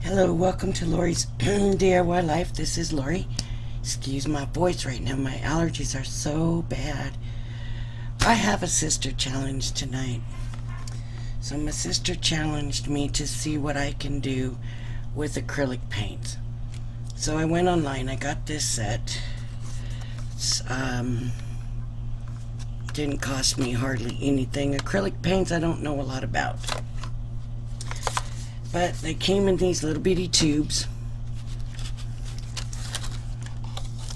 Hello, welcome to Lori's DIY Life. This is Lori. Excuse my voice right now. My allergies are so bad. I have a sister challenge tonight. So my sister challenged me to see what I can do with acrylic paints. So I went online. I got this set. It's, didn't cost me hardly anything. Acrylic paints I don't know a lot about. But they came in these little bitty tubes.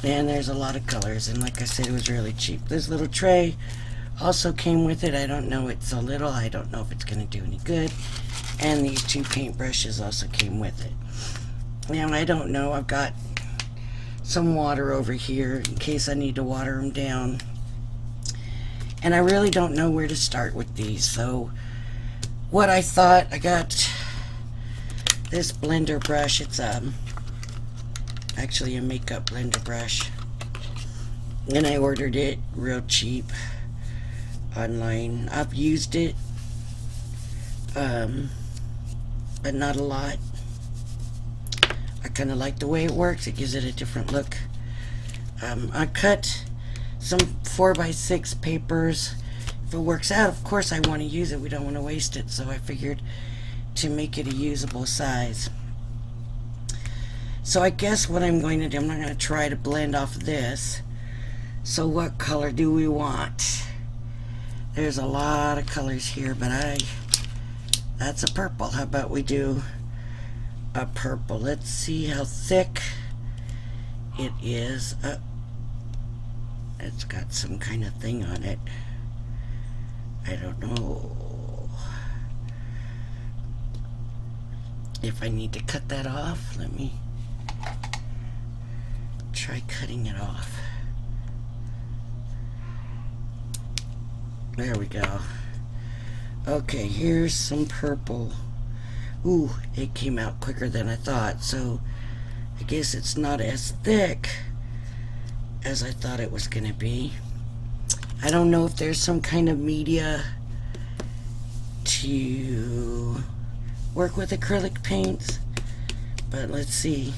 And there's a lot of colors. And like I said, it was really cheap. This little tray also came with it. I don't know. It's so little. I don't know if it's going to do any good. And these two paintbrushes also came with it. Now, I don't know. I've got some water over here in case I need to water them down. And I really don't know where to start with these. So what I thought, I got this blender brush. It's actually a makeup blender brush, and I ordered it real cheap online. I've used it, but not a lot. I kind of like the way it works. It gives it a different look. I cut some 4x6 papers. If it works out, of course I want to use it. We don't want to waste it, so I figured to make it a usable size. So I guess what I'm going to do, I'm not going to try to blend off of this. So what color do we want? There's a lot of colors here, but that's a purple. How about we do a purple? Let's see how thick it is. It's got some kind of thing on it. I don't know if I need to cut that off. Let me try cutting it off. There we go. Okay, here's some purple. Ooh, it came out quicker than I thought, so I guess it's not as thick as I thought it was gonna be. I don't know if there's some kind of media to work with acrylic paints, but let's see.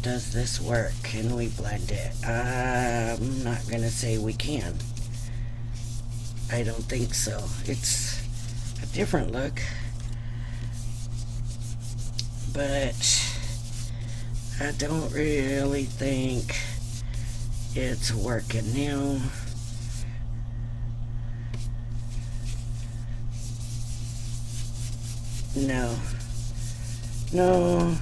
Does this work? Can we blend it? I'm not gonna say we can. I don't think so. It's a different look, but I don't really think it's working now. No.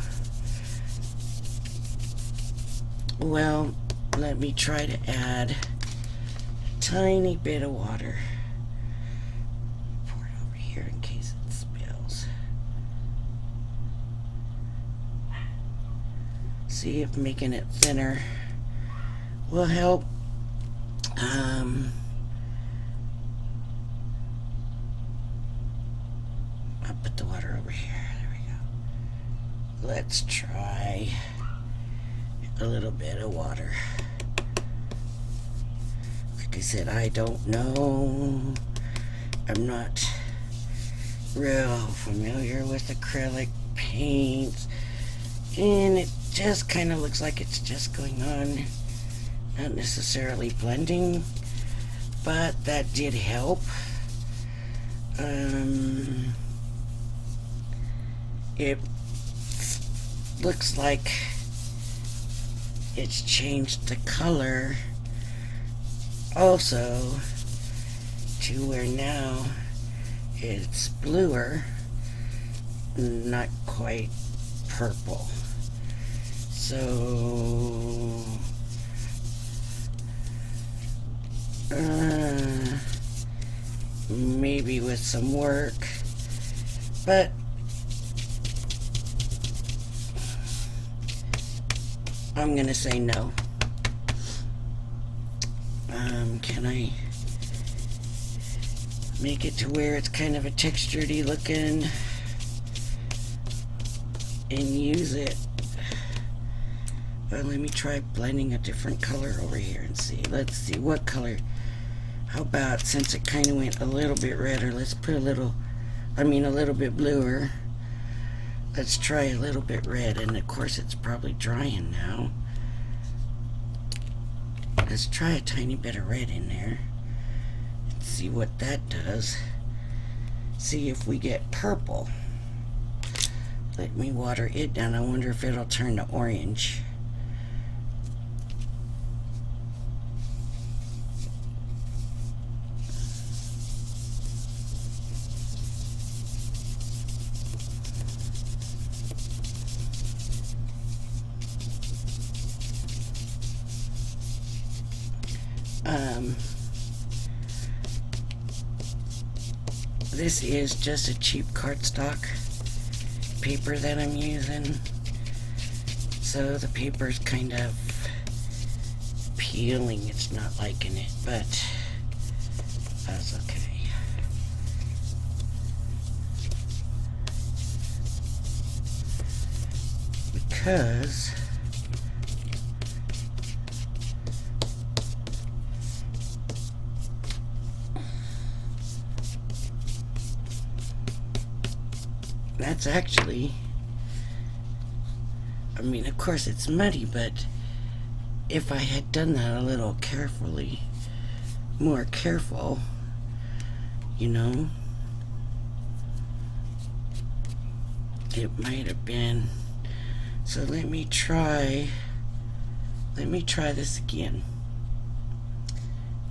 Well, let me try to add a tiny bit of water. Pour it over here in case it spills. See if making it thinner will help. I'll put the water over here. There we go. Let's try a little bit of water. Like I said, I don't know. I'm not real familiar with acrylic paints, and it just kind of looks like it's just going on, not necessarily blending, but that did help. It looks like it's changed the color also to where now it's bluer, not quite purple. So maybe with some work, but I'm gonna say no. Can I make it to where it's kind of a textured-y looking and use it? Well, let me try blending a different color over here and see. Let's see what color. How about, since it kind of went a little bit redder, let's put a little I mean a little bit bluer. Let's try a little bit red, and of course it's probably drying now. Let's try a tiny bit of red in there and see what that does. See if we get purple. Let me water it down. I wonder if it'll turn to orange. This is just a cheap cardstock paper that I'm using. So the paper's kind of peeling. It's not liking it, but that's okay. Because that's actually, I mean, of course it's muddy, but if I had done that a little carefully, more careful, you know, it might have been. So let me try this again.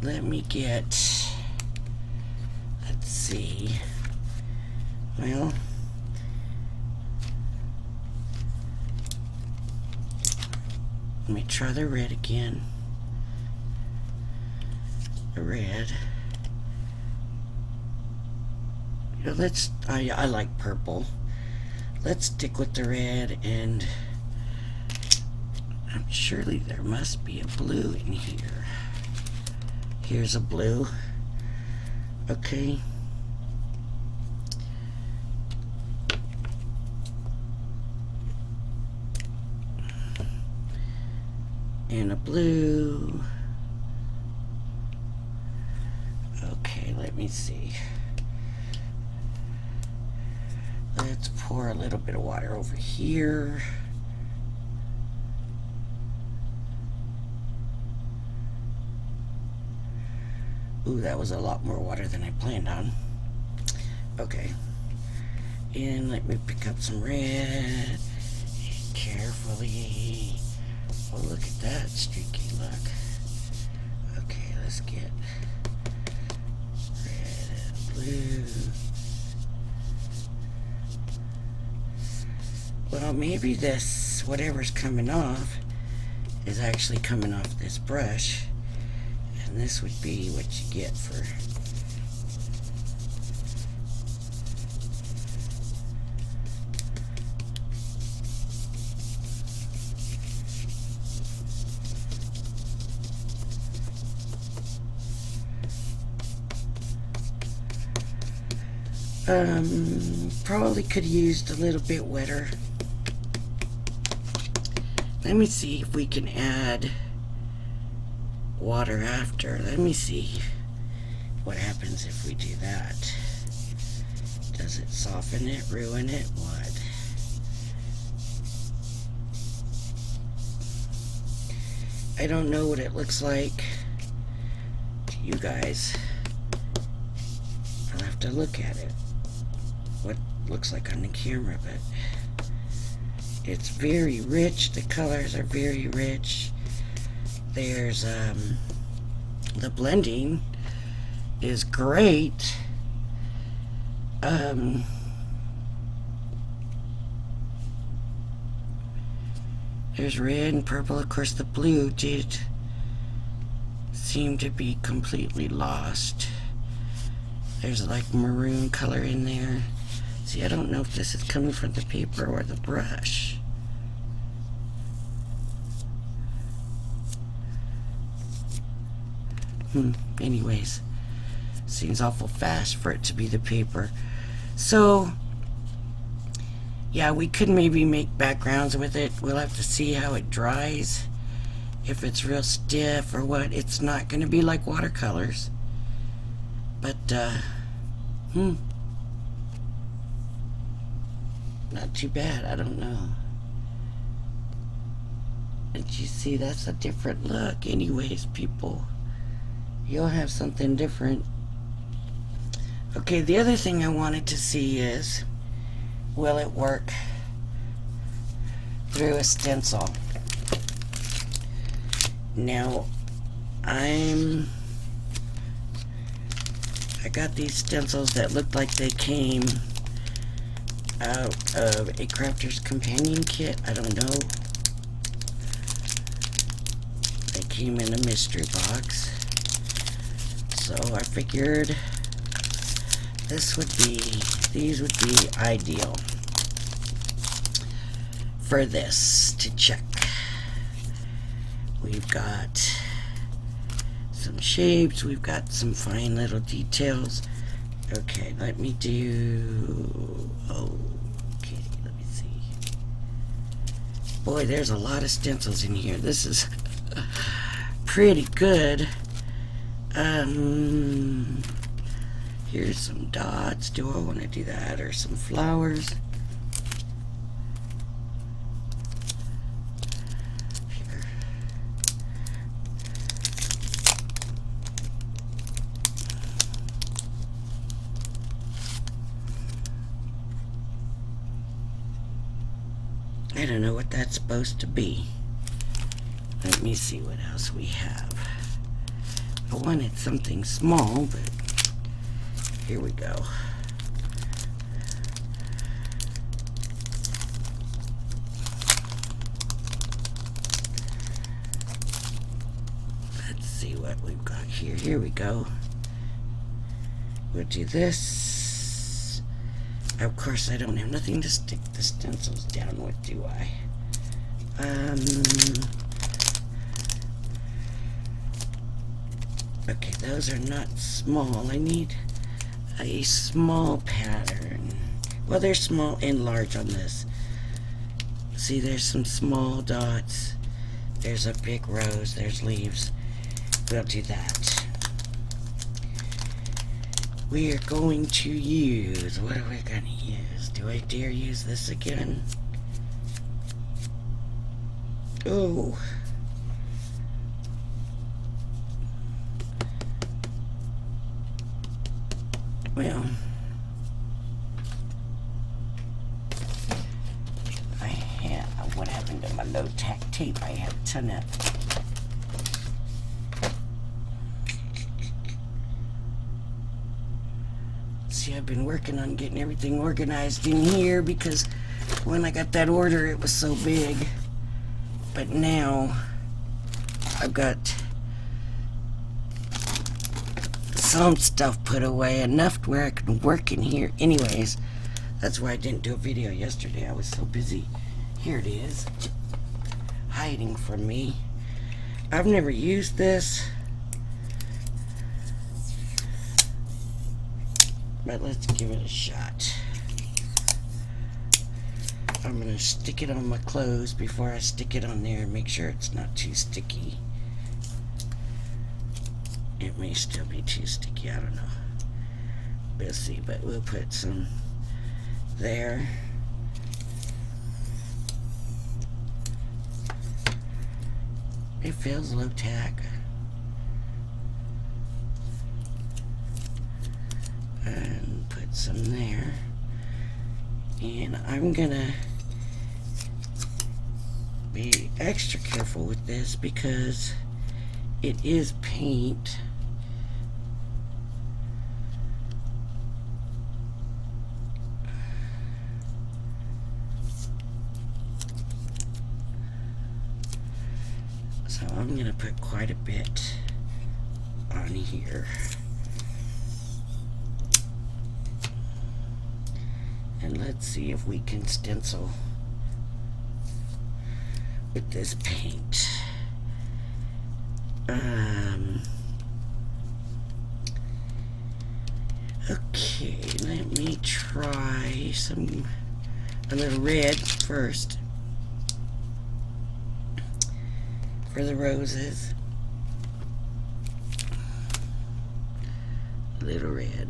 Let me get, let's see, well, let me try the red again. The red. You know, I like purple. Let's stick with the red, and surely there must be a blue in here. Here's a blue. Okay. And a blue. Okay, let me see. Let's pour a little bit of water over here. Ooh, that was a lot more water than I planned on. Okay. And let me pick up some red. Carefully. Oh, look at that streaky look. Okay, let's get red and blue. Well, maybe this, whatever's coming off, is actually coming off this brush. And this would be what you get for probably could have used a little bit wetter. Let me see if we can add water after. Let me see what happens if we do that. Does it soften it, ruin it, what? I don't know what it looks like to you guys. I'll have to look at it. What it looks like on the camera, but it's very rich. The colors are very rich. There's the blending is great. There's red and purple. Of course, the blue did seem to be completely lost. There's like maroon color in there. See, I don't know if this is coming from the paper or the brush. Anyways, seems awful fast for it to be the paper. So, yeah, we could maybe make backgrounds with it. We'll have to see how it dries. If it's real stiff or what. It's not going to be like watercolors. But, Not too bad. I don't know. And you see, that's a different look. Anyways, people, you'll have something different. Okay, the other thing I wanted to see is, will it work through a stencil? Now, I got these stencils that looked like they came out of a Crafter's Companion kit. I don't know. They came in a mystery box. So I figured these would be ideal for this to check. We've got some shapes, we've got some fine little details. Okay, let me do, okay, let me see. Boy, there's a lot of stencils in here. This is pretty good. Here's some dots. Do I want to do that? Or some flowers? Here. I don't know what that's supposed to be. Let me see what else we have. I wanted something small, but here we go. Let's see what we've got here. Here we go. We'll do this. Of course, I don't have nothing to stick the stencils down with, do I? Okay, those are not small. I need a small pattern. Well, they're small and large on this. See, there's some small dots. There's a big rose. There's leaves. We'll do that. We are going to use, what are we going to use? Do I dare use this again? Oh. Well, what happened to my low-tack tape? I have a ton of. See, I've been working on getting everything organized in here because when I got that order, it was so big. But now, I've got some stuff put away, enough to where I can work in here. Anyways, that's why I didn't do a video yesterday. I was so busy. Here it is, hiding from me. I've never used this, but let's give it a shot. I'm gonna stick it on my clothes before I stick it on there and make sure it's not too sticky. It may still be too sticky, I don't know. We'll see, but we'll put some there. It feels low tack. And put some there. And I'm gonna be extra careful with this because it is paint. So I'm going to put quite a bit on here. And let's see if we can stencil with this paint. Okay, let me try a little red first. For the roses, little red.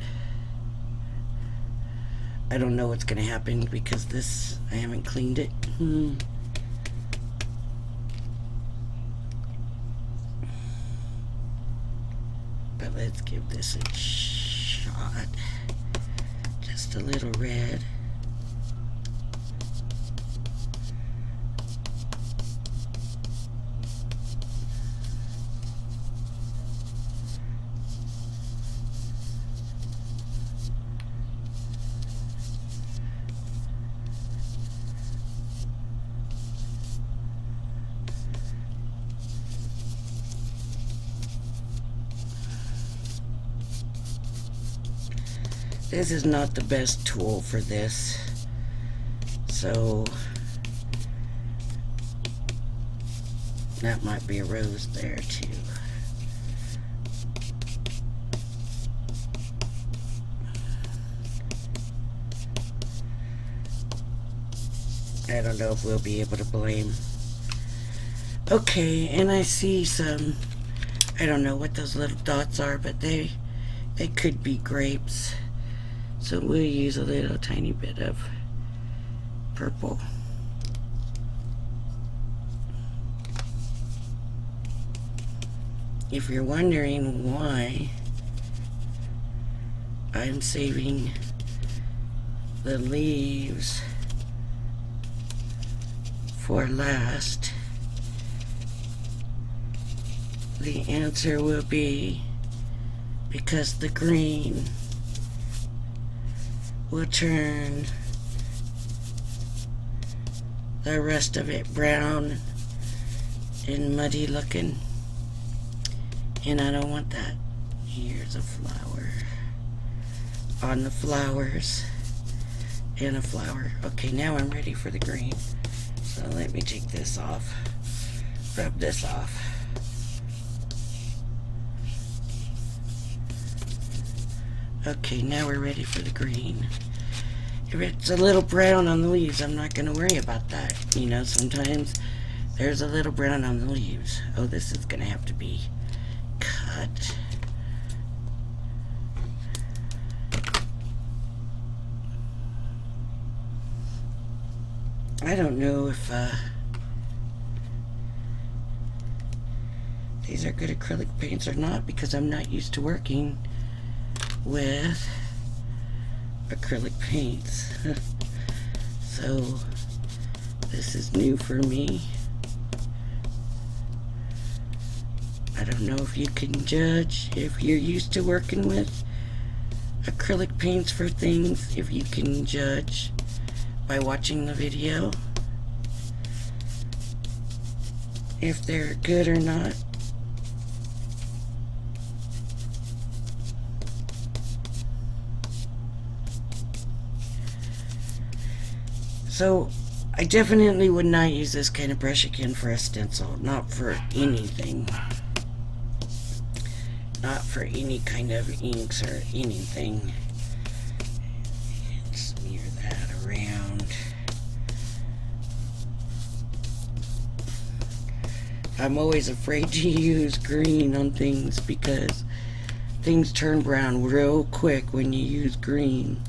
I don't know what's going to happen because this, I haven't cleaned it. But let's give this a shot. Just a little red. This is not the best tool for this, so that might be a rose there too. I don't know if we'll be able to blame. Okay, and I see some, I don't know what those little dots are, but they could be grapes. So we'll use a little tiny bit of purple. If you're wondering why I'm saving the leaves for last, the answer will be because the green will turn the rest of it brown and muddy looking, and I don't want that. Here's a flower on the flowers and a flower. Okay, now I'm ready for the green, so let me take this off, rub this off. Okay, now we're ready for the green. If it's a little brown on the leaves, I'm not going to worry about that. You know, sometimes there's a little brown on the leaves. Oh, this is going to have to be cut. I don't know if these are good acrylic paints or not, because I'm not used to working with acrylic paints. So this is new for me. I don't know if you can judge if you're used to working with acrylic paints for things, if you can judge by watching the video if they're good or not. So I definitely would not use this kind of brush again for a stencil, not for anything, not for any kind of inks or anything. Smear that around. I'm always afraid to use green on things because things turn brown real quick when you use green.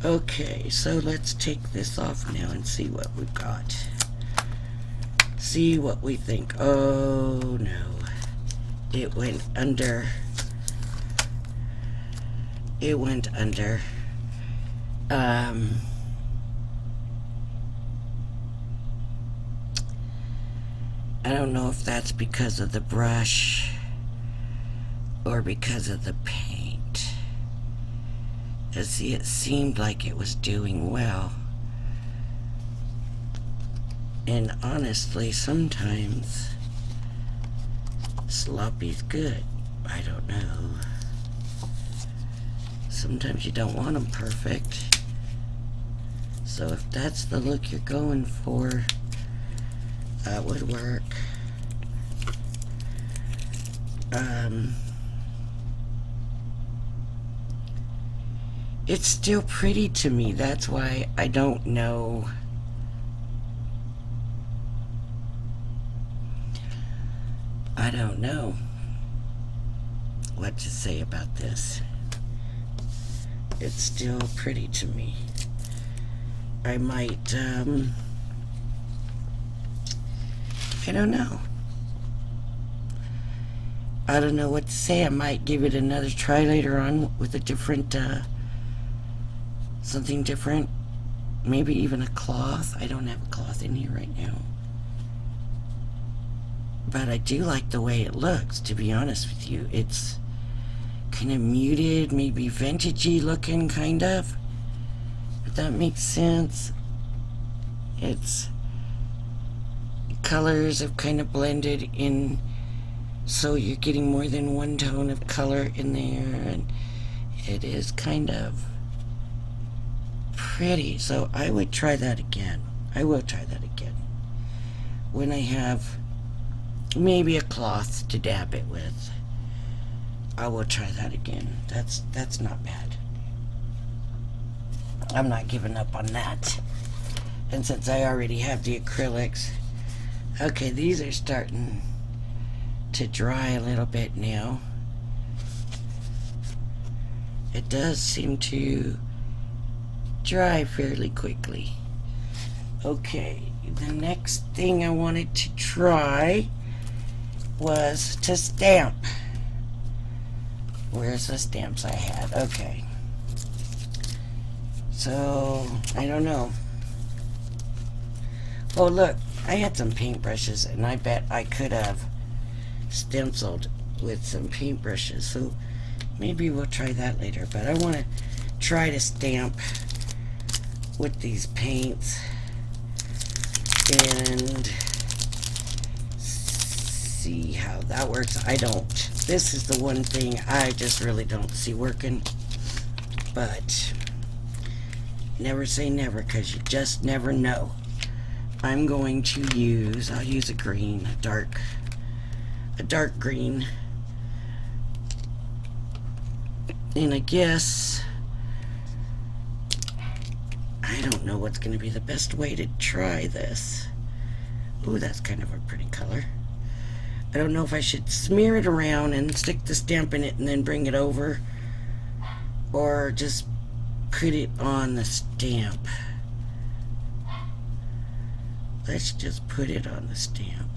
Okay, so let's take this off now and see what we've got. See what we think. Oh no, it went under. It went under. I don't know if that's because of the brush or because of the paint. See, it seemed like it was doing well. And honestly, sometimes sloppy's good. I don't know. Sometimes you don't want them perfect. So if that's the look you're going for, that would work. It's still pretty to me. That's why I don't know. I don't know what to say about this. it's still pretty to me. I might, I don't know. I don't know what to say. I might give it another try later on with a different, something different. Maybe even a cloth. I don't have a cloth in here right now. But I do like the way it looks, to be honest with you. It's kind of muted, maybe vintagey looking, kind of. If that makes sense. It's colors have kind of blended in, so you're getting more than one tone of color in there, and it is kind of pretty. So I would try that again. I will try that again when I have maybe a cloth to dab it with. I will try that again. That's not bad. I'm not giving up on that. And since I already have the acrylics, okay, these are starting to dry a little bit now. It does seem to dry fairly quickly. Okay, the next thing I wanted to try was to stamp. Where's the stamps I had? Okay. So, I don't know. Oh, look, I had some paintbrushes, and I bet I could have stenciled with some paintbrushes. So, maybe we'll try that later. But I want to try to stamp with these paints and see how that works. I don't. This is the one thing I just really don't see working. But never say never, because you just never know. I'm going to use, I'll use a green, a dark green. And I guess, I don't know what's going to be the best way to try this. Ooh, that's kind of a pretty color. I don't know if I should smear it around and stick the stamp in it and then bring it over, or just put it on the stamp. Let's just put it on the stamp.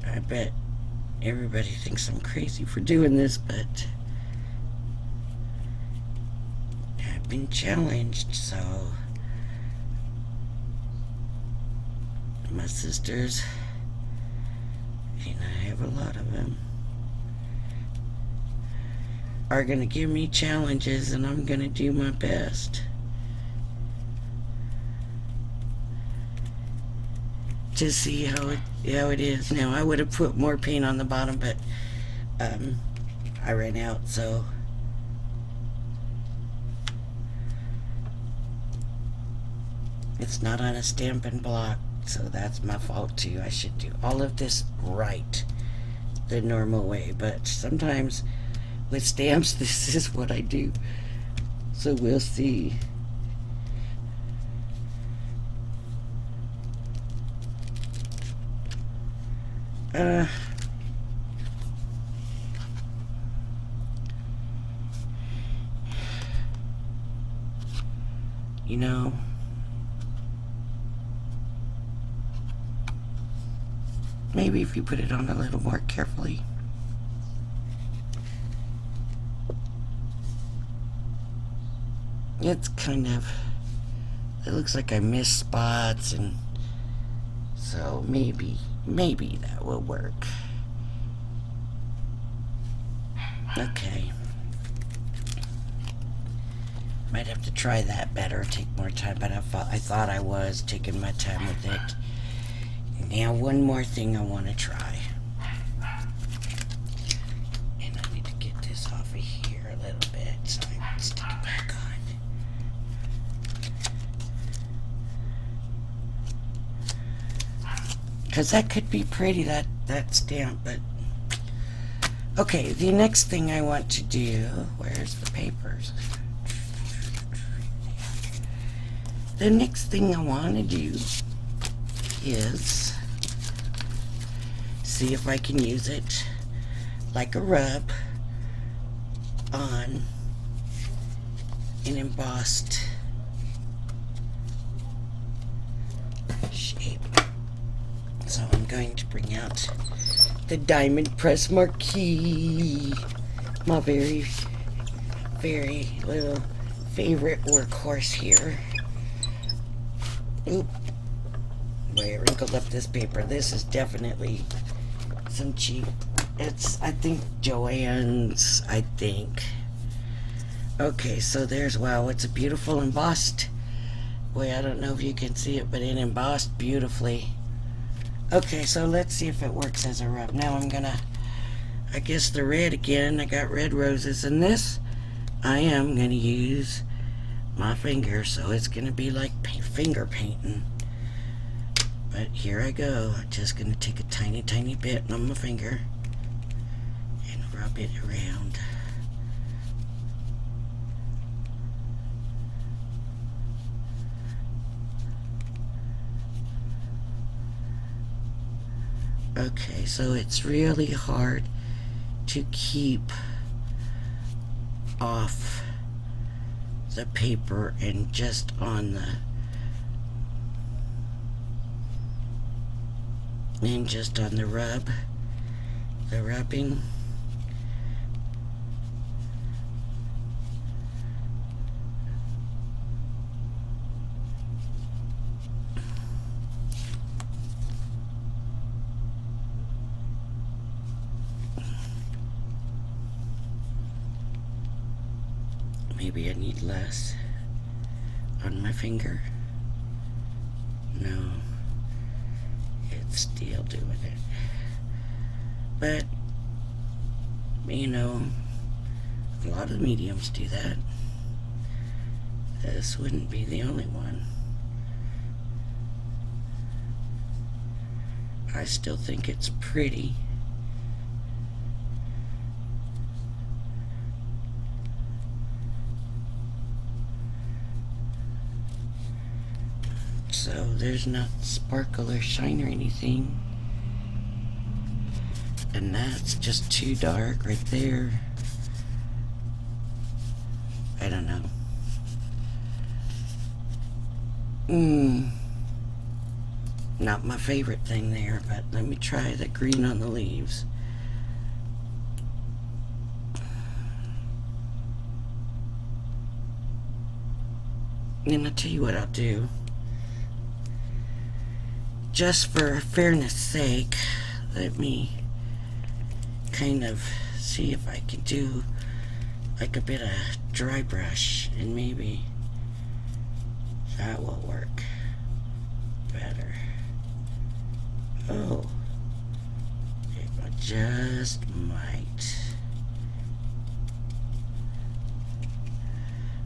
I bet everybody thinks I'm crazy for doing this, but I've been challenged, so my sisters, and I have a lot of them, are gonna give me challenges, and I'm gonna do my best to see how it is. Now, I would have put more paint on the bottom, but I ran out, so it's not on a stamping block, so that's my fault too. I should do all of this right the normal way, but sometimes with stamps this is what I do, so we'll see. You know, maybe if you put it on a little more carefully. It's kind of, it looks like I missed spots, and so maybe that will work. Okay. Might have to try that better, take more time, but I thought I was taking my time with it. Now, one more thing I want to try. And I need to get this off of here a little bit so I can stick it back on. Because that could be pretty, that stamp, but Okay, the next thing I want to do, where's the papers? The next thing I want to do is see if I can use it like a rub on an embossed shape. So I'm going to bring out the Diamond Press Marquee, my very, very little favorite workhorse here. Oop, boy, I wrinkled up this paper. This is definitely some cheap. It's, I think, Joann's, I think. Okay, so there's, wow, it's a beautiful embossed. Boy, I don't know if you can see it, but it embossed beautifully. Okay, so let's see if it works as a rub. Now I'm gonna, I guess the red again. I got red roses in this. I am gonna use my finger, so it's gonna be like finger painting. But here I go. I'm just gonna take a tiny, tiny bit on my finger and rub it around. Okay, so it's really hard to keep off the paper and just on the rub, the rubbing. Maybe I need less on my finger. No, it's still doing it. But, you know, a lot of mediums do that. This wouldn't be the only one. I still think it's pretty. So there's not sparkle or shine or anything. And that's just too dark right there. I don't know. Not my favorite thing there, but let me try the green on the leaves. And I'll tell you what I'll do. Just for fairness sake, let me kind of see if I can do like a bit of dry brush, and maybe that will work better. Oh, it just might.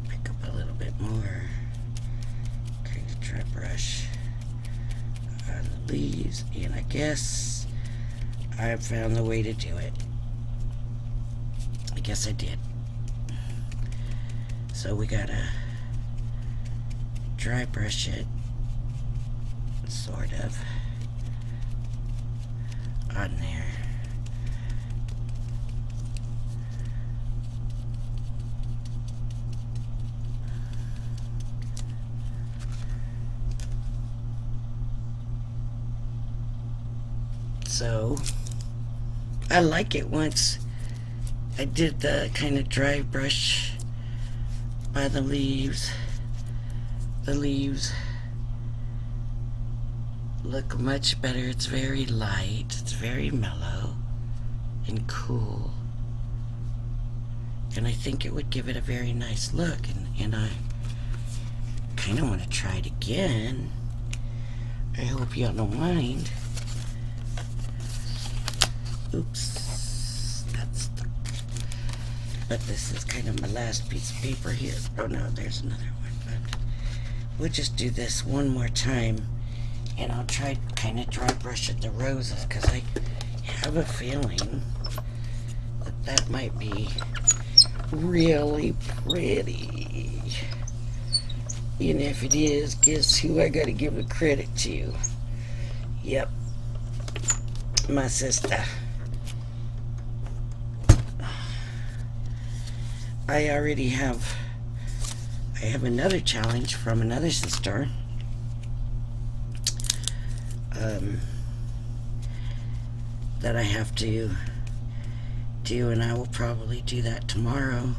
Pick up a little bit more, kind of dry brush on the leaves, and I guess I've found the way to do it. I guess I did. So we gotta dry brush it, sort of, on there. So I like it once I did the kind of dry brush by the leaves. The leaves look much better. It's very light, it's very mellow and cool, and I think it would give it a very nice look, and I kind of want to try it again. I hope y'all don't mind. Oops, that's the, but this is kind of my last piece of paper here. Oh no, there's another one, but we'll just do this one more time, and I'll try kind of dry brush at the roses, because I have a feeling That might be really pretty. And if it is, guess who I gotta give the credit to? Yep, my sister. I have another challenge from another sister. That I have to do, and I will probably do that tomorrow.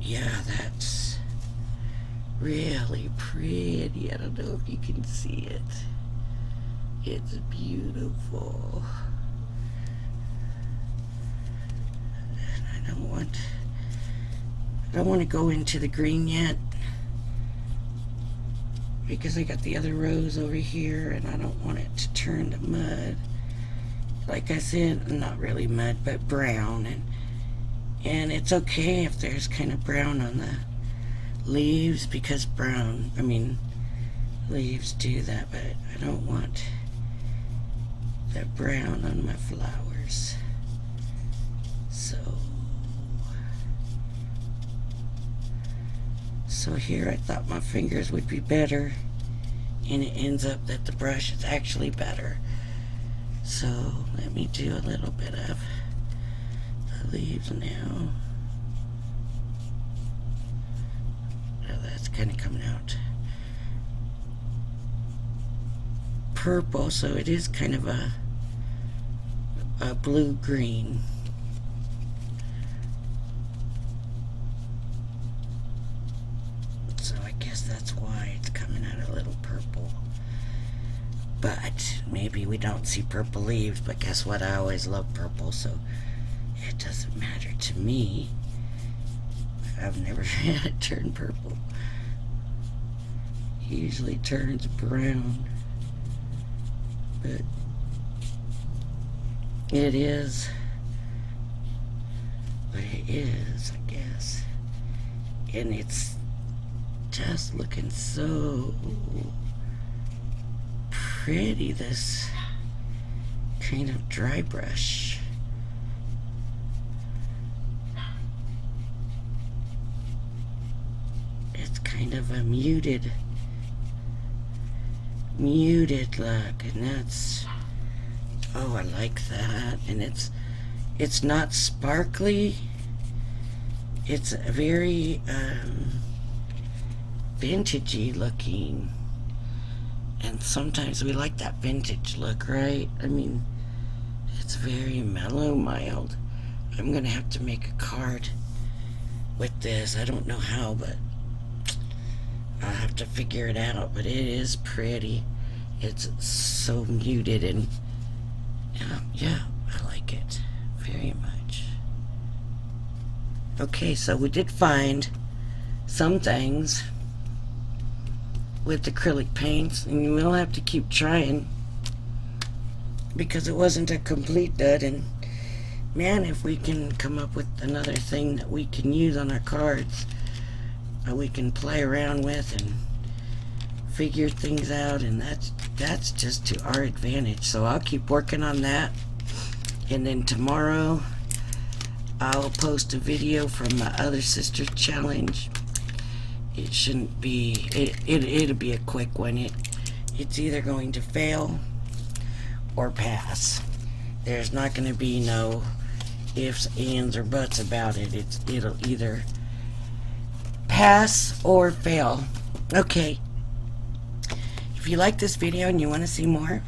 Yeah, that's really pretty. I don't know if you can see it. It's beautiful. I don't want to go into the green yet, because I got the other rose over here and I don't want it to turn to mud. Like I said, not really mud, but brown, and it's okay if there's kind of brown on the leaves, because leaves do that, but I don't want that brown on my flowers. So here I thought my fingers would be better, and it ends up that the brush is actually better. So let me do a little bit of the leaves now. Now that's kind of coming out purple, so it is kind of a blue-green. So I guess that's why it's coming out a little purple. But maybe we don't see purple leaves, but guess what? I always love purple, so it doesn't matter to me. I've never had it turn purple. It usually turns brown. But it is what it is, I guess. And it's just looking so pretty, this kind of dry brush. It's kind of a muted look, and that's, oh, I like that. And it's not sparkly, it's a very vintagey looking, and sometimes we like that vintage look, right? I mean, it's very mellow, mild. I'm gonna have to make a card with this. I don't know how, but I'll have to figure it out. But it is pretty. It's so muted, and yeah, I like it very much. Okay, so we did find some things with acrylic paints, and we'll have to keep trying, because it wasn't a complete dud. And man, if we can come up with another thing that we can use on our cards, we can play around with and figure things out, and that's just to our advantage. So I'll keep working on that, and then tomorrow I'll post a video from my other sister's challenge. It shouldn't be, it'll be a quick one. It's either going to fail or pass. There's not going to be no ifs, ands, or buts about it. It'll either pass or fail. Okay. If you like this video and you want to see more,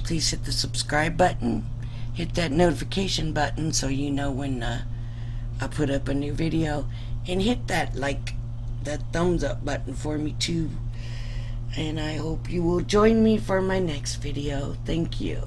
please hit the subscribe button. Hit that notification button so you know when I put up a new video. And hit that like that thumbs up button for me too. And I hope you will join me for my next video. Thank you.